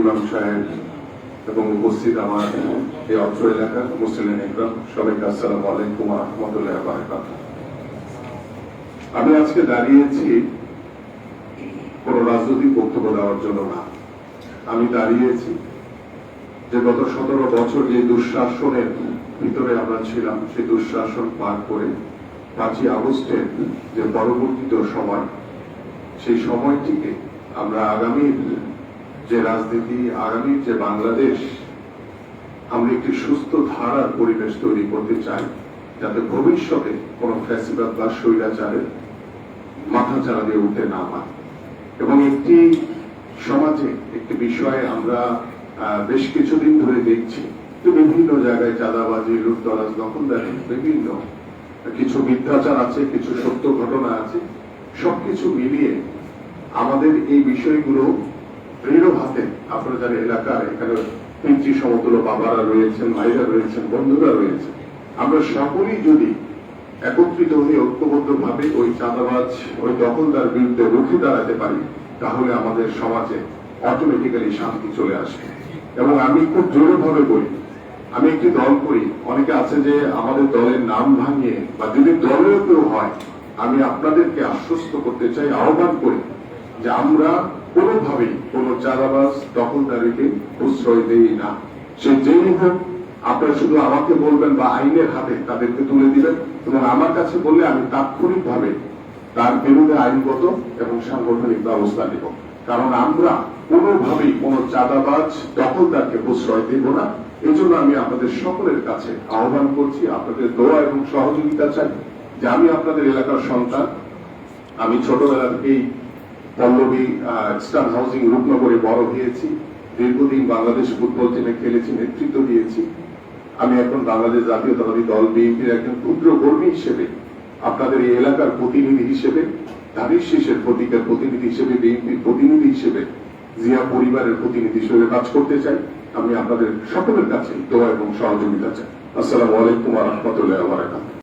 ইমাম সাহেব এবং উপস্থিত আমার এই অত্র এলাকার মুসলিম ইকরাম সবাইকে আসসালামু আলাইকুম ওয়া রাহমাতুল্লাহি ওয়া বারাকাতুহু। আমি আজকে দাঁড়িয়েছি কোন রাজনৈতিক বক্তব্য দেওয়ার জন্য না। আমি দাঁড়িয়েছি যে গত 17 বছর যে দুঃশাসনের ভিতরে আমরা ছিলাম, সেই দুঃশাসন পার করে 5ই আগস্টের যে পরবর্তী সময়, সেই সময়টিকে আমরা আগামীর যে রাজনীতি, আগামীর যে বাংলাদেশ, আমরা একটি সুস্থ ধারার পরিবেশ তৈরি করতে চাই, যাতে ভবিষ্যতে কোন ফ্যাসিবাদ বা স্বৈরাচারের মাথা চারা দিয়ে উঠতে না পারে। এবং একটি সমাজে একটি বিষয়ে আমরা বেশ কিছুদিন ধরে দেখছি যে বিভিন্ন জায়গায় চাঁদাবাজি, লুটতরাজ, দখলদারি, বিভিন্ন কিছু মিথ্যাচার আছে, কিছু সত্য ঘটনা আছে। সবকিছু মিলিয়ে আমাদের এই বিষয়গুলো দৃঢ় হাতে, আপনারা যারা এলাকার এখানে পিতৃ সমতুল্য বাবারা রয়েছেন, ভাইরা রয়েছেন, বন্ধুরা রয়েছেন, আমরা সকলেই যদি একত্রিত হয়ে ঐক্যবদ্ধ ভাবে ওই চাঁদাবাজ, ওই দখলদার বিরুদ্ধে রুখে দাঁড়াতে পারি, তাহলে আমাদের সমাজে অটোমেটিক্যালি শান্তি চলে আসবে। এবং আমি খুব দৃঢ়ভাবে বলি, আমি একটি দল করি, অনেকে আছে যে আমাদের দলের নাম ভাঙিয়ে, বা যদি দলেও কেউ হয়, আমি আপনাদেরকে আশ্বস্ত করতে চাই, আহ্বান করি যে আমরা কোনোভাবেই কোন চাঁদাবাজ, দখলদারিকে প্রশ্রয় দেই না। সে যেই হোক, আপনারা শুধু আমাকে বলবেন বা আইনের হাতে তাদেরকে তুলে দিবেন, এবং আমার কাছে বললে আমি তাৎক্ষণিকভাবে তার বিরুদ্ধে আইনগত এবং সাংগঠনিক ব্যবস্থা নেব। কারণ আমরা কোনোভাবেই কোন চাঁদাবাজ, দখলদারকে প্রশ্রয় দেব না। এই জন্য আমি আপনাদের সকলের কাছে আহ্বান করছি, আপনাদের দোয়া এবং সহযোগিতা চাই যে আমি আপনাদের এলাকার সন্তান। আমি ছোটবেলা থেকেই পল্লবী স্টার হাউজিং রূপনগরে বড় হয়েছি, দীর্ঘদিন বাংলাদেশ ফুটবল টিমে খেলেছি, নেতৃত্ব দিয়েছি। আমি এখন বাংলাদেশ জাতীয়তাবাদী দল বিএনপির একজন ক্ষুদ্র কর্মী হিসেবে, আপনাদের এই এলাকার প্রতিনিধি হিসেবে, ধানের শীষের প্রতীকের প্রতিনিধি হিসেবে, বিএনপির প্রতিনিধি হিসেবে, জিয়া পরিবারের প্রতিনিধি হিসেবে কাজ করতে চাই। আমি আপনাদের সকলের কাছে দোয়া এবং সহযোগিতা চাই। আসসালামু আলাইকুম ওয়া রাহমাতুল্লাহি ওয়া বারাকাতুহু।